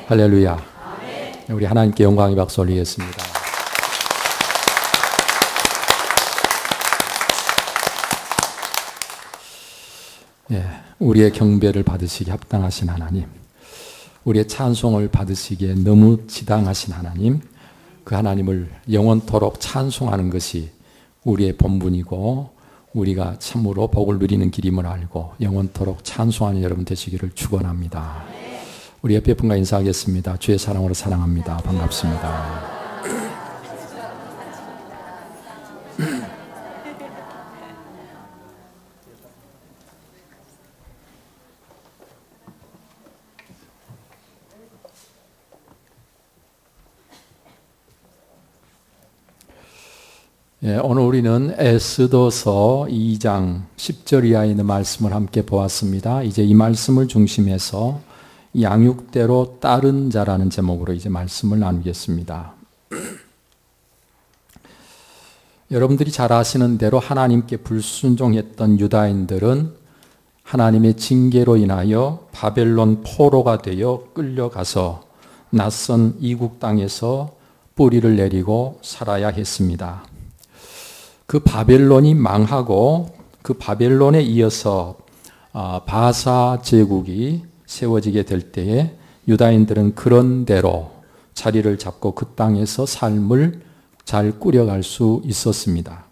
할렐루야. 우리 하나님께 영광의 박수 올리겠습니다. 우리의 경배를 받으시기에 합당하신 하나님, 우리의 찬송을 받으시기에 너무 지당하신 하나님, 그 하나님을 영원토록 찬송하는 것이 우리의 본분이고 우리가 참으로 복을 누리는 길임을 알고 영원토록 찬송하는 여러분 되시기를 축원합니다. 우리 옆에 분과 인사하겠습니다. 주의 사랑으로 사랑합니다. 반갑습니다. 오늘 우리는 에스더서 2장 10절 이하에 있는 말씀을 함께 보았습니다. 이제 이 말씀을 중심해서 양육대로 따른 자라는 제목으로 이제 말씀을 나누겠습니다. 여러분들이 잘 아시는 대로 하나님께 불순종했던 유다인들은 하나님의 징계로 인하여 바벨론 포로가 되어 끌려가서 낯선 이국 땅에서 뿌리를 내리고 살아야 했습니다. 그 바벨론이 망하고 그 바벨론에 이어서 바사 제국이 세워지게 될 때에 유다인들은 그런 대로 자리를 잡고 그 땅에서 삶을 잘 꾸려갈 수 있었습니다.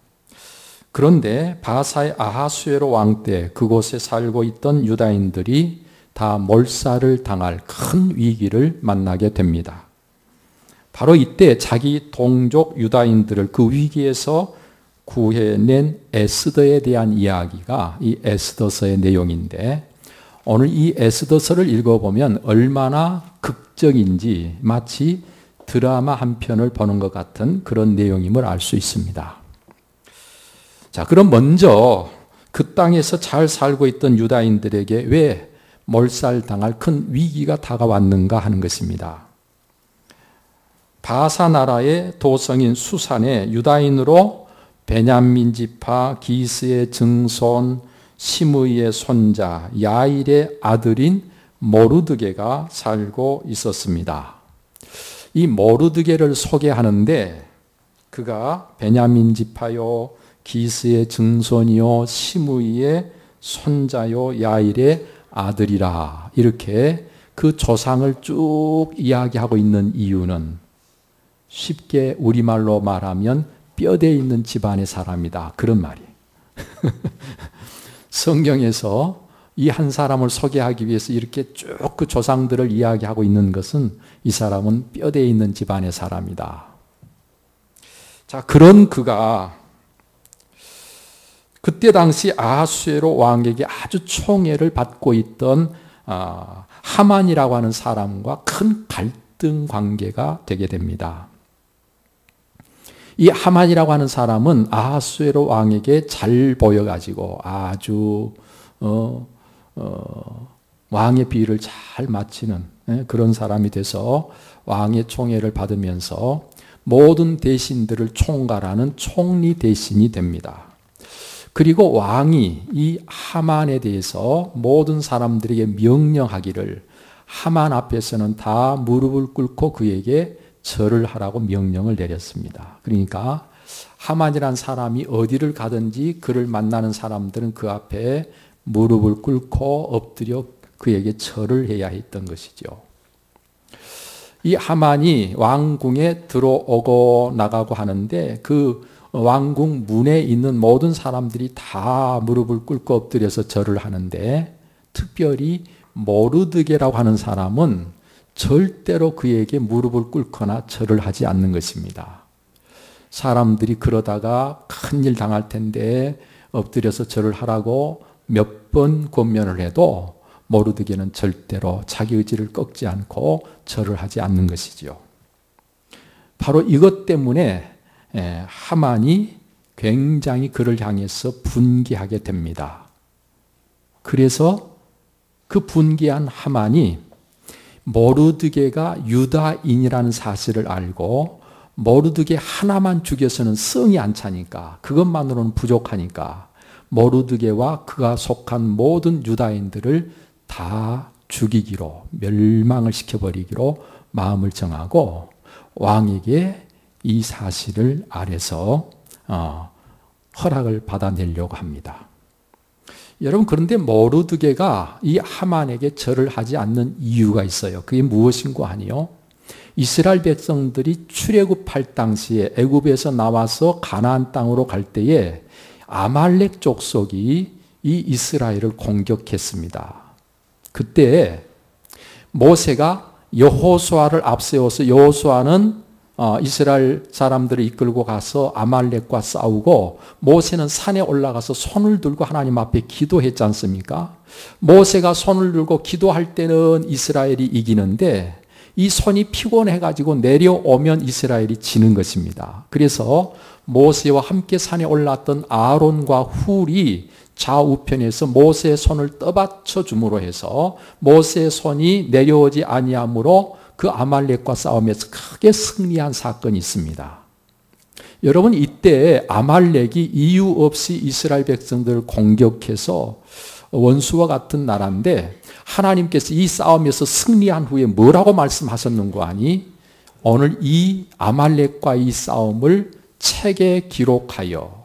그런데 바사의 아하수에로 왕 때 그곳에 살고 있던 유다인들이 다 몰살을 당할 큰 위기를 만나게 됩니다. 바로 이때 자기 동족 유다인들을 그 위기에서 구해낸 에스더에 대한 이야기가 이 에스더서의 내용인데, 오늘 이 에스더서를 읽어보면 얼마나 극적인지 마치 드라마 한 편을 보는 것 같은 그런 내용임을 알 수 있습니다. 자, 그럼 먼저 그 땅에서 잘 살고 있던 유다인들에게 왜 몰살당할 큰 위기가 다가왔는가 하는 것입니다. 바사 나라의 도성인 수산에 유다인으로 베냐민 지파 기스의 증손 시므이의 손자 야일의 아들인 모르드게가 살고 있었습니다. 이 모르드게를 소개하는데 그가 베냐민 지파요, 기스의 증손이요, 시므이의 손자요, 야일의 아들이라, 이렇게 그 조상을 쭉 이야기하고 있는 이유는 쉽게 우리말로 말하면 뼈대에 있는 집안의 사람이다, 그런 말이에요. 성경에서 이 한 사람을 소개하기 위해서 이렇게 쭉 그 조상들을 이야기하고 있는 것은 이 사람은 뼈대에 있는 집안의 사람이다. 자, 그런 그가 그때 당시 아하수에로 왕에게 아주 총애를 받고 있던 하만이라고 하는 사람과 큰 갈등 관계가 되게 됩니다. 이 하만이라고 하는 사람은 아하수에로 왕에게 잘 보여가지고 아주 왕의 비위를 잘 맞추는 그런 사람이 돼서 왕의 총애를 받으면서 모든 대신들을 총괄하는 총리 대신이 됩니다. 그리고 왕이 이 하만에 대해서 모든 사람들에게 명령하기를 하만 앞에서는 다 무릎을 꿇고 그에게 절을 하라고 명령을 내렸습니다. 그러니까 하만이라는 사람이 어디를 가든지 그를 만나는 사람들은 그 앞에 무릎을 꿇고 엎드려 그에게 절을 해야 했던 것이죠. 이 하만이 왕궁에 들어오고 나가고 하는데 그 왕궁 문에 있는 모든 사람들이 다 무릎을 꿇고 엎드려서 절을 하는데, 특별히 모르드게라고 하는 사람은 절대로 그에게 무릎을 꿇거나 절을 하지 않는 것입니다. 사람들이 그러다가 큰일 당할 텐데 엎드려서 절을 하라고 몇 번 권면을 해도 모르드게는 절대로 자기 의지를 꺾지 않고 절을 하지 않는 것이지요. 바로 이것 때문에 하만이 굉장히 그를 향해서 분개하게 됩니다. 그래서 그 분개한 하만이 모르드게가 유다인이라는 사실을 알고 모르드게 하나만 죽여서는 성이 안 차니까, 그것만으로는 부족하니까 모르드게와 그가 속한 모든 유다인들을 다 죽이기로, 멸망을 시켜버리기로 마음을 정하고 왕에게 이 사실을 아래서 허락을 받아내려고 합니다. 여러분, 그런데 모르드게가 이 하만에게 절을 하지 않는 이유가 있어요. 그게 무엇인고 하니요, 이스라엘 백성들이 출애굽할 당시에 애굽에서 나와서 가나안 땅으로 갈 때에 아말렉 족속이 이 이스라엘을 공격했습니다. 그때 모세가 여호수아를 앞세워서, 여호수아는 이스라엘 사람들을 이끌고 가서 아말렉과 싸우고, 모세는 산에 올라가서 손을 들고 하나님 앞에 기도했지 않습니까? 모세가 손을 들고 기도할 때는 이스라엘이 이기는데 이 손이 피곤해가지고 내려오면 이스라엘이 지는 것입니다. 그래서 모세와 함께 산에 올랐던 아론과 훌이 좌우편에서 모세의 손을 떠받쳐 줌으로 해서 모세의 손이 내려오지 아니하므로 그 아말렉과 싸움에서 크게 승리한 사건이 있습니다. 여러분, 이때 아말렉이 이유 없이 이스라엘 백성들을 공격해서 원수와 같은 나라인데 하나님께서 이 싸움에서 승리한 후에 뭐라고 말씀하셨는고 하니, 오늘 이 아말렉과 이 싸움을 책에 기록하여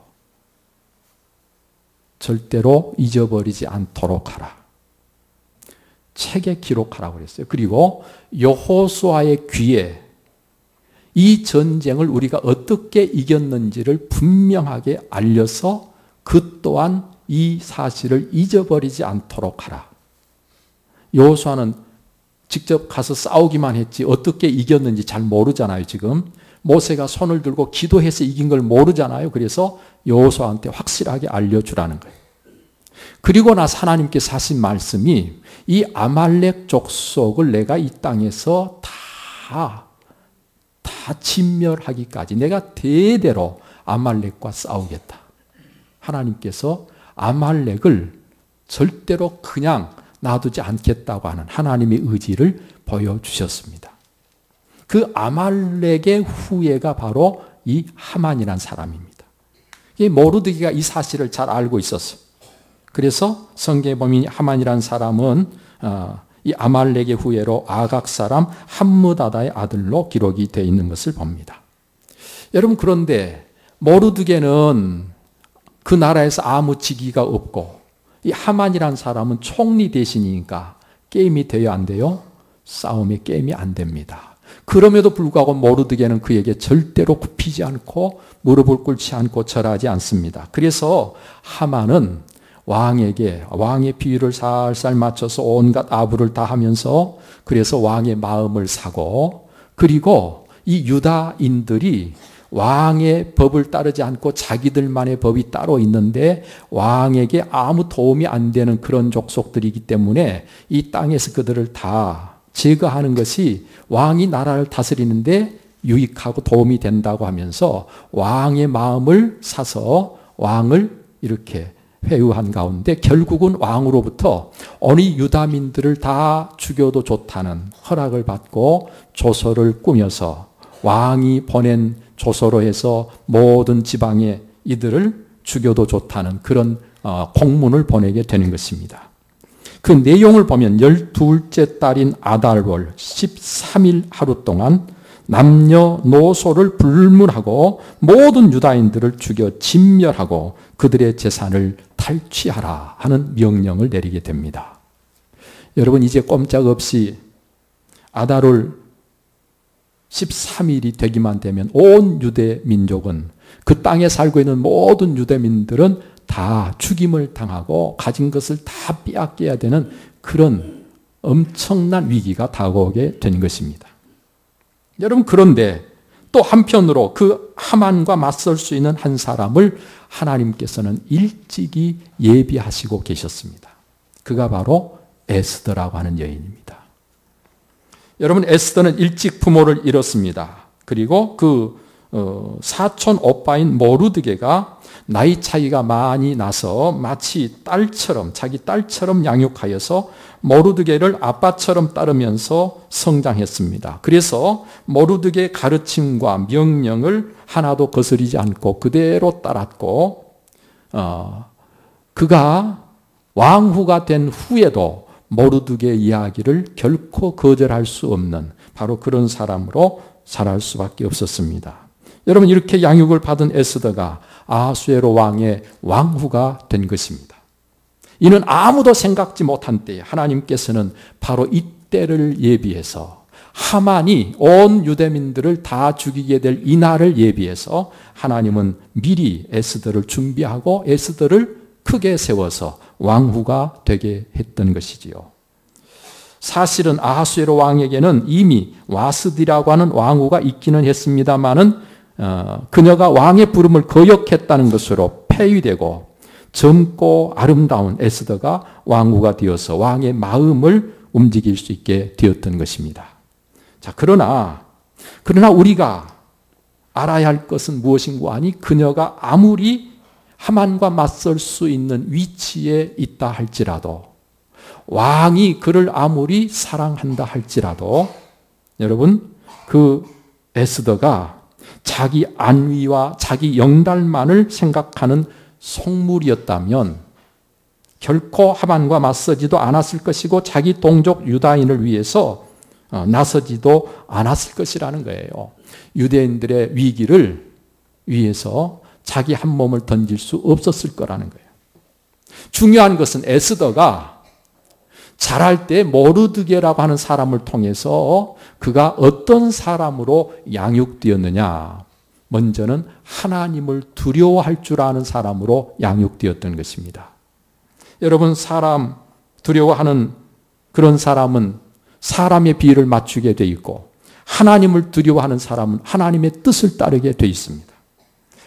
절대로 잊어버리지 않도록 하라. 책에 기록하라고 그랬어요. 그리고 여호수아의 귀에 이 전쟁을 우리가 어떻게 이겼는지를 분명하게 알려서 그 또한 이 사실을 잊어버리지 않도록 하라. 여호수아는 직접 가서 싸우기만 했지 어떻게 이겼는지 잘 모르잖아요. 지금 모세가 손을 들고 기도해서 이긴 걸 모르잖아요. 그래서 여호수아한테 확실하게 알려주라는 거예요. 그리고 나서 하나님께서 하신 말씀이, 이 아말렉 족속을 내가 이 땅에서 다 진멸하기까지 내가 대대로 아말렉과 싸우겠다. 하나님께서 아말렉을 절대로 그냥 놔두지 않겠다고 하는 하나님의 의지를 보여주셨습니다. 그 아말렉의 후예가 바로 이 하만이라는 사람입니다. 이 모르드게가 이 사실을 잘 알고 있었어요. 그래서 성경에 보면 하만이라는 사람은 이 아말렉의 후예로 아각 사람 함므다다의 아들로 기록이 되어 있는 것을 봅니다. 여러분, 그런데 모르드게는 그 나라에서 아무 직위가 없고, 이 하만이라는 사람은 총리 대신이니까 게임이 돼요, 안 돼요? 싸움에 게임이 안 됩니다. 그럼에도 불구하고 모르드게는 그에게 절대로 굽히지 않고 무릎을 꿇지 않고 절하지 않습니다. 그래서 하만은 왕에게 왕의 비위를 살살 맞춰서 온갖 아부를 다 하면서, 그래서 왕의 마음을 사고, 그리고 이 유다인들이 왕의 법을 따르지 않고 자기들만의 법이 따로 있는데 왕에게 아무 도움이 안 되는 그런 족속들이기 때문에 이 땅에서 그들을 다 제거하는 것이 왕이 나라를 다스리는데 유익하고 도움이 된다고 하면서 왕의 마음을 사서 왕을 이렇게 회유한 가운데 결국은 왕으로부터 어느 유다민들을 다 죽여도 좋다는 허락을 받고 조서를 꾸며서 왕이 보낸 조서로 해서 모든 지방에 이들을 죽여도 좋다는 그런 공문을 보내게 되는 것입니다. 그 내용을 보면 12째 달인 아달월 13일 하루 동안 남녀노소를 불문하고 모든 유다인들을 죽여 진멸하고 그들의 재산을 탈취하라 하는 명령을 내리게 됩니다. 여러분, 이제 꼼짝없이 아달월 13일이 되기만 되면 온 유대 민족은, 그 땅에 살고 있는 모든 유대민들은 다 죽임을 당하고 가진 것을 다 빼앗겨야 되는 그런 엄청난 위기가 다가오게 된 것입니다. 여러분, 그런데 또 한편으로 그 하만과 맞설 수 있는 한 사람을 하나님께서는 일찍이 예비하시고 계셨습니다. 그가 바로 에스더라고 하는 여인입니다. 여러분, 에스더는 일찍 부모를 잃었습니다. 그리고 그 사촌 오빠인 모르드게가 나이 차이가 많이 나서 마치 딸처럼, 자기 딸처럼 양육하여서 모르드게를 아빠처럼 따르면서 성장했습니다. 그래서 모르드게의 가르침과 명령을 하나도 거스르지 않고 그대로 따랐고, 그가 왕후가 된 후에도 모르드게의 이야기를 결코 거절할 수 없는 바로 그런 사람으로 자랄 수밖에 없었습니다. 여러분, 이렇게 양육을 받은 에스더가 아하수에로 왕의 왕후가 된 것입니다. 이는 아무도 생각지 못한 때에 하나님께서는 바로 이때를 예비해서 하만이 온 유대민들을 다 죽이게 될 이 날을 예비해서 하나님은 미리 에스더를 준비하고 에스더를 크게 세워서 왕후가 되게 했던 것이지요. 사실은 아하수에로 왕에게는 이미 와스디라고 하는 왕후가 있기는 했습니다마는 그녀가 왕의 부름을 거역했다는 것으로 폐위되고 젊고 아름다운 에스더가 왕후가 되어서 왕의 마음을 움직일 수 있게 되었던 것입니다. 자, 그러나 우리가 알아야 할 것은 무엇인고 하니 그녀가 아무리 하만과 맞설 수 있는 위치에 있다 할지라도 왕이 그를 아무리 사랑한다 할지라도 여러분, 그 에스더가 자기 안위와 자기 영달만을 생각하는 속물이었다면 결코 하만과 맞서지도 않았을 것이고 자기 동족 유다인을 위해서 나서지도 않았을 것이라는 거예요. 유대인들의 위기를 위해서 자기 한 몸을 던질 수 없었을 거라는 거예요. 중요한 것은 에스더가 자랄 때 모르드게라고 하는 사람을 통해서 그가 어떤 사람으로 양육되었느냐. 먼저는 하나님을 두려워할 줄 아는 사람으로 양육되었던 것입니다. 여러분, 사람 두려워하는 그런 사람은 사람의 비를 맞추게 돼 있고 하나님을 두려워하는 사람은 하나님의 뜻을 따르게 돼 있습니다.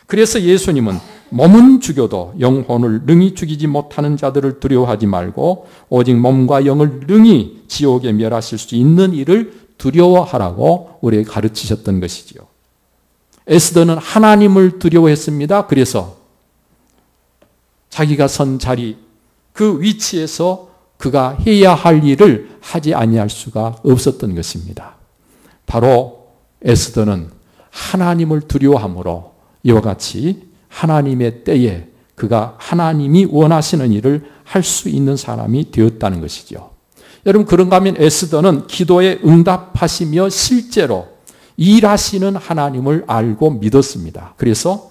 그래서 예수님은 몸은 죽여도 영혼을 능히 죽이지 못하는 자들을 두려워하지 말고 오직 몸과 영을 능히 지옥에 멸하실 수 있는 이를 두려워하라고 우리에게 가르치셨던 것이지요. 에스더는 하나님을 두려워했습니다. 그래서 자기가 선 자리, 그 위치에서 그가 해야 할 일을 하지 아니할 수가 없었던 것입니다. 바로 에스더는 하나님을 두려워함으로 이와 같이 하나님의 때에 그가 하나님이 원하시는 일을 할 수 있는 사람이 되었다는 것이죠. 여러분, 그런가 하면 에스더는 기도에 응답하시며 실제로 일하시는 하나님을 알고 믿었습니다. 그래서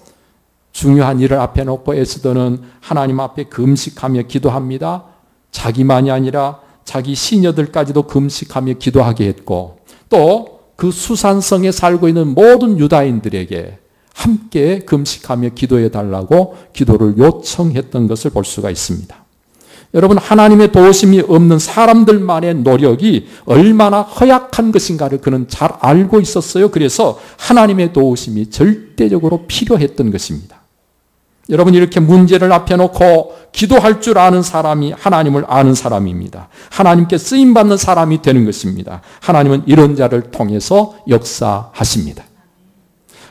중요한 일을 앞에 놓고 에스더는 하나님 앞에 금식하며 기도합니다. 자기만이 아니라 자기 시녀들까지도 금식하며 기도하게 했고 또 그 수산성에 살고 있는 모든 유다인들에게 함께 금식하며 기도해 달라고 기도를 요청했던 것을 볼 수가 있습니다. 여러분, 하나님의 도우심이 없는 사람들만의 노력이 얼마나 허약한 것인가를 그는 잘 알고 있었어요. 그래서 하나님의 도우심이 절대적으로 필요했던 것입니다. 여러분, 이렇게 문제를 앞에 놓고 기도할 줄 아는 사람이 하나님을 아는 사람입니다. 하나님께 쓰임받는 사람이 되는 것입니다. 하나님은 이런 자를 통해서 역사하십니다.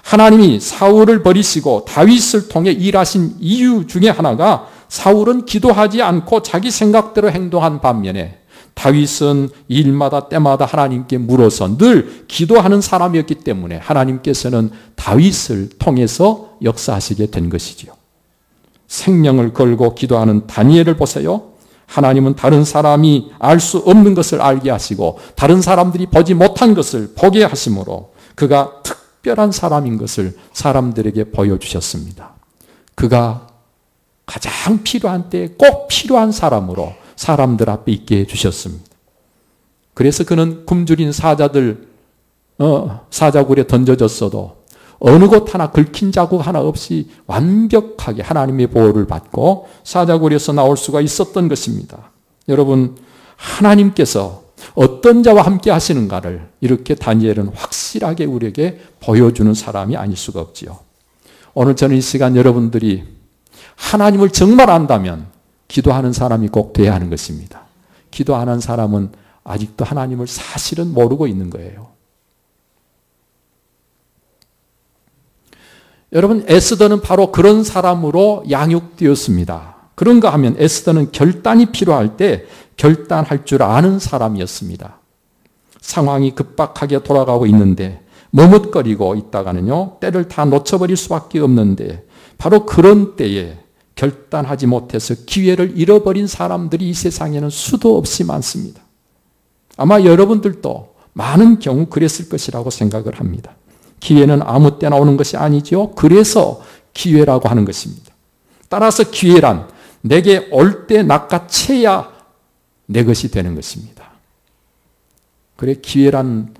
하나님이 사울을 버리시고 다윗을 통해 일하신 이유 중에 하나가 사울은 기도하지 않고 자기 생각대로 행동한 반면에 다윗은 일마다 때마다 하나님께 물어서 늘 기도하는 사람이었기 때문에 하나님께서는 다윗을 통해서 역사하시게 된 것이지요. 생명을 걸고 기도하는 다니엘을 보세요. 하나님은 다른 사람이 알 수 없는 것을 알게 하시고 다른 사람들이 보지 못한 것을 보게 하심으로 그가 특별한 사람인 것을 사람들에게 보여주셨습니다. 그가 가장 필요한 때에 꼭 필요한 사람으로 사람들 앞에 있게 해주셨습니다. 그래서 그는 굶주린 사자굴에 던져졌어도 어느 곳 하나 긁힌 자국 하나 없이 완벽하게 하나님의 보호를 받고 사자굴에서 나올 수가 있었던 것입니다. 여러분, 하나님께서 어떤 자와 함께 하시는가를 이렇게 다니엘은 확실하게 우리에게 보여주는 사람이 아닐 수가 없지요. 오늘 저는 이 시간 여러분들이 하나님을 정말 안다면 기도하는 사람이 꼭 돼야 하는 것입니다. 기도 안 한 사람은 아직도 하나님을 사실은 모르고 있는 거예요. 여러분, 에스더는 바로 그런 사람으로 양육되었습니다. 그런가 하면 에스더는 결단이 필요할 때 결단할 줄 아는 사람이었습니다. 상황이 급박하게 돌아가고 있는데 머뭇거리고 있다가는요, 때를 다 놓쳐버릴 수밖에 없는데 바로 그런 때에 결단하지 못해서 기회를 잃어버린 사람들이 이 세상에는 수도 없이 많습니다. 아마 여러분들도 많은 경우 그랬을 것이라고 생각을 합니다. 기회는 아무 때나 오는 것이 아니죠. 그래서 기회라고 하는 것입니다. 따라서 기회란 내게 올 때 낚아채야 내 것이 되는 것입니다. 그래 기회란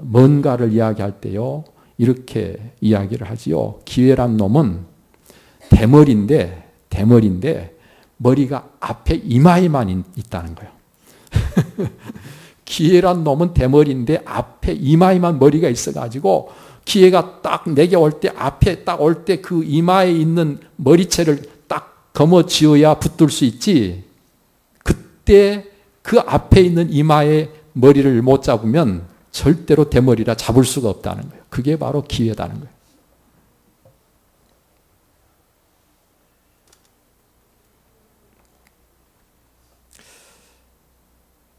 뭔가를 이야기할 때요. 이렇게 이야기를 하지요. 기회란 놈은 대머리인데 머리가 앞에 이마에만 있다는 거예요. 기회란 놈은 대머리인데 앞에 이마에만 머리가 있어가지고 기회가 딱 내게 올 때 앞에 딱 올 때 그 이마에 있는 머리채를 딱 거머쥐어야 붙들 수 있지. 그때 그 앞에 있는 이마에 머리를 못 잡으면 절대로 대머리라 잡을 수가 없다는 거예요. 그게 바로 기회다는 거예요.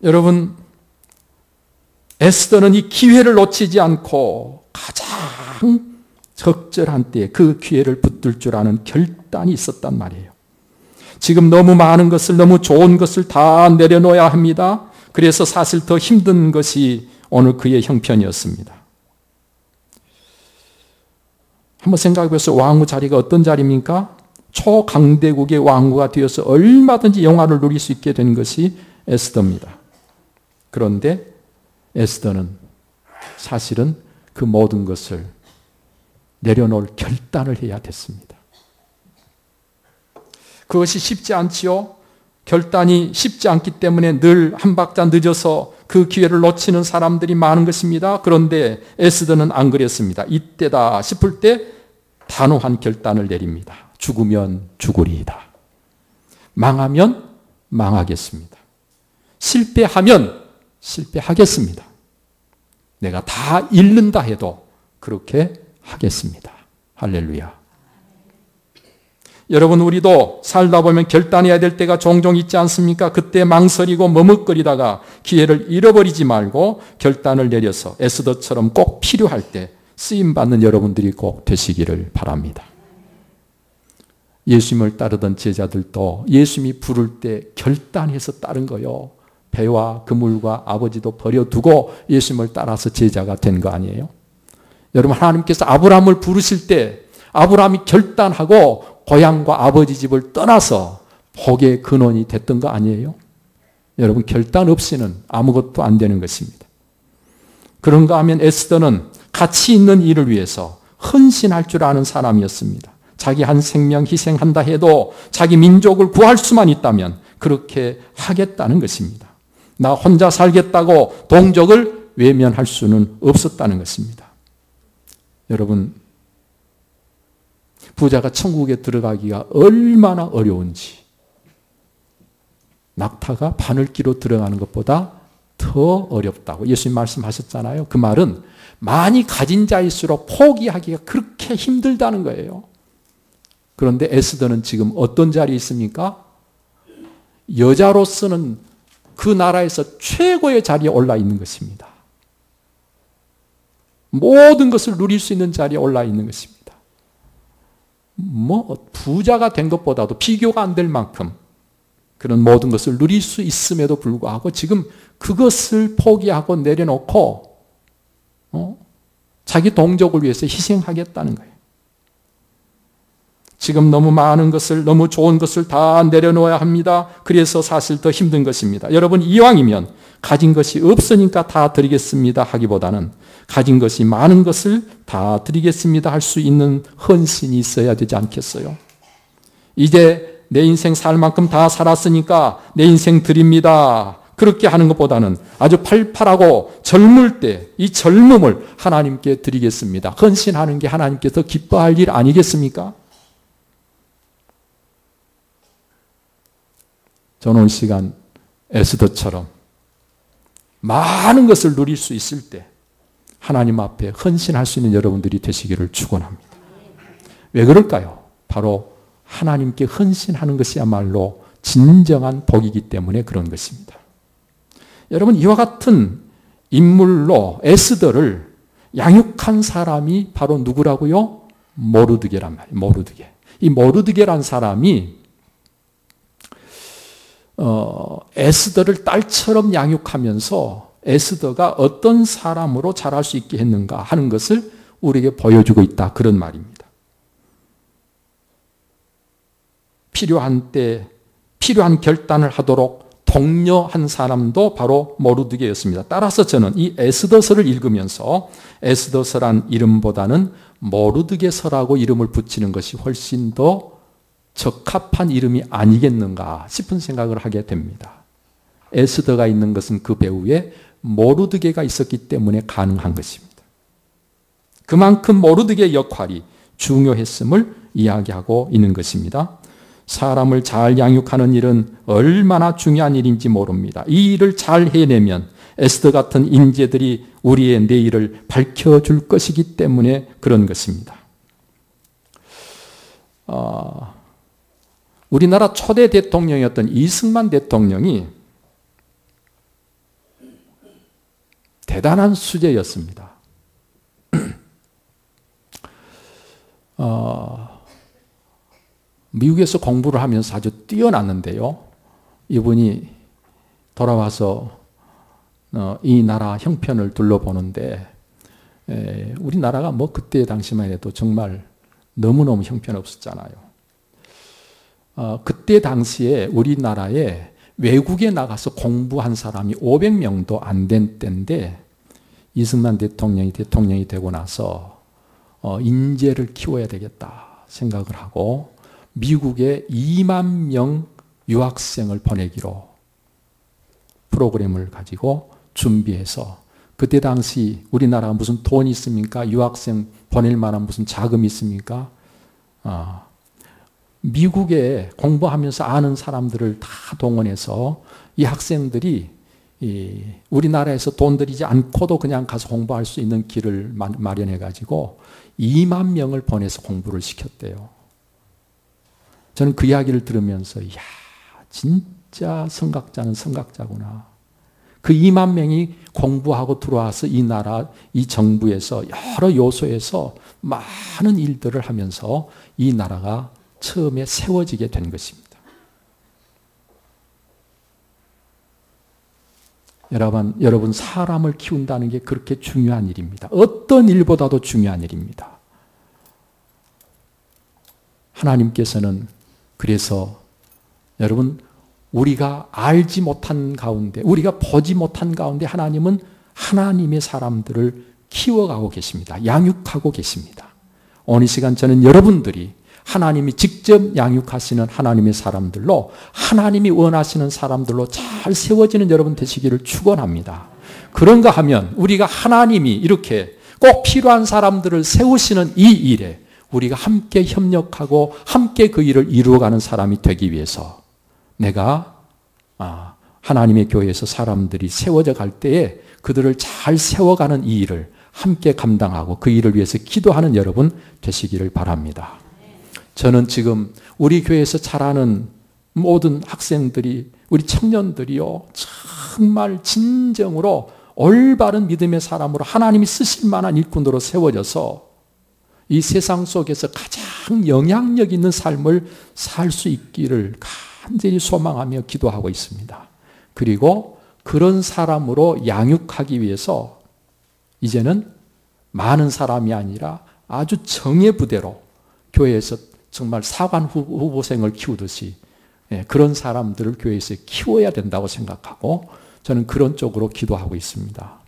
여러분, 에스더는 이 기회를 놓치지 않고 가장 적절한 때에 그 기회를 붙들 줄 아는 결단이 있었단 말이에요. 지금 너무 많은 것을, 너무 좋은 것을 다 내려놓아야 합니다. 그래서 사실 더 힘든 것이 오늘 그의 형편이었습니다. 한번 생각해 보세요. 왕후 자리가 어떤 자리입니까? 초강대국의 왕후가 되어서 얼마든지 영화를 누릴 수 있게 된 것이 에스더입니다. 그런데 에스더는 사실은 그 모든 것을 내려놓을 결단을 해야 됐습니다. 그것이 쉽지 않지요. 결단이 쉽지 않기 때문에 늘 한 박자 늦어서 그 기회를 놓치는 사람들이 많은 것입니다. 그런데 에스더는 안 그랬습니다. 이때다 싶을 때 단호한 결단을 내립니다. 죽으면 죽으리이다. 망하면 망하겠습니다. 실패하면 실패하겠습니다. 내가 다 잃는다 해도 그렇게 하겠습니다. 할렐루야. 여러분, 우리도 살다 보면 결단해야 될 때가 종종 있지 않습니까? 그때 망설이고 머뭇거리다가 기회를 잃어버리지 말고 결단을 내려서 에스더처럼 꼭 필요할 때 쓰임받는 여러분들이 꼭 되시기를 바랍니다. 예수님을 따르던 제자들도 예수님이 부를 때 결단해서 따른 거요. 배와 그물과 아버지도 버려두고 예수님을 따라서 제자가 된 거 아니에요? 여러분, 하나님께서 아브라함을 부르실 때 아브라함이 결단하고 고향과 아버지 집을 떠나서 복의 근원이 됐던 거 아니에요? 여러분, 결단 없이는 아무것도 안 되는 것입니다. 그런가 하면 에스더는 가치 있는 일을 위해서 헌신할 줄 아는 사람이었습니다. 자기 한 생명 희생한다 해도 자기 민족을 구할 수만 있다면 그렇게 하겠다는 것입니다. 나 혼자 살겠다고 동족을 외면할 수는 없었다는 것입니다. 여러분, 부자가 천국에 들어가기가 얼마나 어려운지, 낙타가 바늘기로 들어가는 것보다 더 어렵다고 예수님 말씀하셨잖아요. 그 말은 많이 가진 자일수록 포기하기가 그렇게 힘들다는 거예요. 그런데 에스더는 지금 어떤 자리에 있습니까? 여자로서는 그 나라에서 최고의 자리에 올라 있는 것입니다. 모든 것을 누릴 수 있는 자리에 올라 있는 것입니다. 부자가 된 것보다도 비교가 안 될 만큼 그런 모든 것을 누릴 수 있음에도 불구하고 지금 그것을 포기하고 내려놓고 자기 동족을 위해서 희생하겠다는 거예요. 지금 너무 많은 것을, 너무 좋은 것을 다 내려놓아야 합니다. 그래서 사실 더 힘든 것입니다. 여러분, 이왕이면 가진 것이 없으니까 다 드리겠습니다 하기보다는 가진 것이 많은 것을 다 드리겠습니다 할 수 있는 헌신이 있어야 되지 않겠어요? 이제 내 인생 살 만큼 다 살았으니까 내 인생 드립니다. 그렇게 하는 것보다는 아주 팔팔하고 젊을 때 이 젊음을 하나님께 드리겠습니다. 헌신하는 게 하나님께서 기뻐할 일 아니겠습니까? 저는 오늘 시간 에스더처럼 많은 것을 누릴 수 있을 때 하나님 앞에 헌신할 수 있는 여러분들이 되시기를 축원합니다. 왜 그럴까요? 바로 하나님께 헌신하는 것이야말로 진정한 복이기 때문에 그런 것입니다. 여러분, 이와 같은 인물로 에스더를 양육한 사람이 바로 누구라고요? 모르드게란 말이에요. 모르드게. 이 모르드게란 사람이 에스더를 딸처럼 양육하면서 에스더가 어떤 사람으로 자랄 수 있게 했는가 하는 것을 우리에게 보여주고 있다. 그런 말입니다. 필요한 때 필요한 결단을 하도록 독려한 사람도 바로 모르드게였습니다. 따라서 저는 이 에스더서를 읽으면서 에스더서란 이름보다는 모르드게서라고 이름을 붙이는 것이 훨씬 더 적합한 이름이 아니겠는가 싶은 생각을 하게 됩니다. 에스더가 있는 것은 그 배후에 모르드게가 있었기 때문에 가능한 것입니다. 그만큼 모르드게의 역할이 중요했음을 이야기하고 있는 것입니다. 사람을 잘 양육하는 일은 얼마나 중요한 일인지 모릅니다. 이 일을 잘 해내면 에스더 같은 인재들이 우리의 내일을 밝혀줄 것이기 때문에 그런 것입니다. 우리나라 초대 대통령이었던 이승만 대통령이 대단한 수재였습니다. 미국에서 공부를 하면서 아주 뛰어났는데요. 이분이 돌아와서 이 나라 형편을 둘러보는데 우리나라가 뭐 그때 당시만 해도 정말 너무너무 형편없었잖아요. 그때 당시에 우리나라에 외국에 나가서 공부한 사람이 500명도 안 된 때인데 이승만 대통령이 되고 나서 인재를 키워야 되겠다 생각을 하고 미국에 2만 명 유학생을 보내기로 프로그램을 가지고 준비해서 그때 당시 우리나라가 무슨 돈이 있습니까? 유학생 보낼 만한 무슨 자금이 있습니까? 미국에 공부하면서 아는 사람들을 다 동원해서 이 학생들이 우리나라에서 돈 들이지 않고도 그냥 가서 공부할 수 있는 길을 마련해 가지고 2만 명을 보내서 공부를 시켰대요. 저는 그 이야기를 들으면서 이야 진짜 성각자는 성각자구나. 그 2만 명이 공부하고 들어와서 이 나라, 이 정부에서 여러 요소에서 많은 일들을 하면서 이 나라가 처음에 세워지게 된 것입니다. 여러분 사람을 키운다는 게 그렇게 중요한 일입니다. 어떤 일보다도 중요한 일입니다. 하나님께서는 그래서 여러분 우리가 알지 못한 가운데 우리가 보지 못한 가운데 하나님은 하나님의 사람들을 키워가고 계십니다. 양육하고 계십니다. 오늘 시간 저는 여러분들이 하나님이 직접 양육하시는 하나님의 사람들로 하나님이 원하시는 사람들로 잘 세워지는 여러분 되시기를 축원합니다. 그런가 하면 우리가 하나님이 이렇게 꼭 필요한 사람들을 세우시는 이 일에 우리가 함께 협력하고 함께 그 일을 이루어가는 사람이 되기 위해서 내가 하나님의 교회에서 사람들이 세워져 갈 때에 그들을 잘 세워가는 이 일을 함께 감당하고 그 일을 위해서 기도하는 여러분 되시기를 바랍니다. 저는 지금 우리 교회에서 자라는 모든 학생들이 우리 청년들이요 정말 진정으로 올바른 믿음의 사람으로 하나님이 쓰실 만한 일꾼으로 세워져서 이 세상 속에서 가장 영향력 있는 삶을 살 수 있기를 간절히 소망하며 기도하고 있습니다. 그리고 그런 사람으로 양육하기 위해서 이제는 많은 사람이 아니라 아주 정예 부대로 교회에서 정말 사관 후보생을 키우듯이 그런 사람들을 교회에서 키워야 된다고 생각하고 저는 그런 쪽으로 기도하고 있습니다.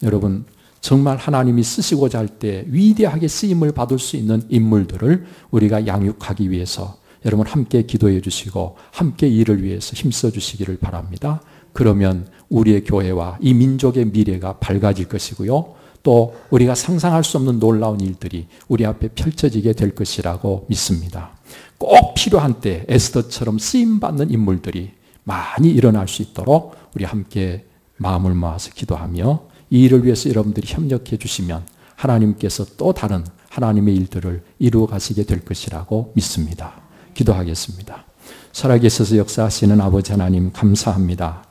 여러분 정말 하나님이 쓰시고자 할 때 위대하게 쓰임을 받을 수 있는 인물들을 우리가 양육하기 위해서 여러분 함께 기도해 주시고 함께 일을 위해서 힘써 주시기를 바랍니다. 그러면 우리의 교회와 이 민족의 미래가 밝아질 것이고요. 또 우리가 상상할 수 없는 놀라운 일들이 우리 앞에 펼쳐지게 될 것이라고 믿습니다. 꼭 필요한 때 에스더처럼 쓰임받는 인물들이 많이 일어날 수 있도록 우리 함께 마음을 모아서 기도하며 이 일을 위해서 여러분들이 협력해 주시면 하나님께서 또 다른 하나님의 일들을 이루어 가시게 될 것이라고 믿습니다. 기도하겠습니다. 살아계셔서 역사하시는 아버지 하나님 감사합니다.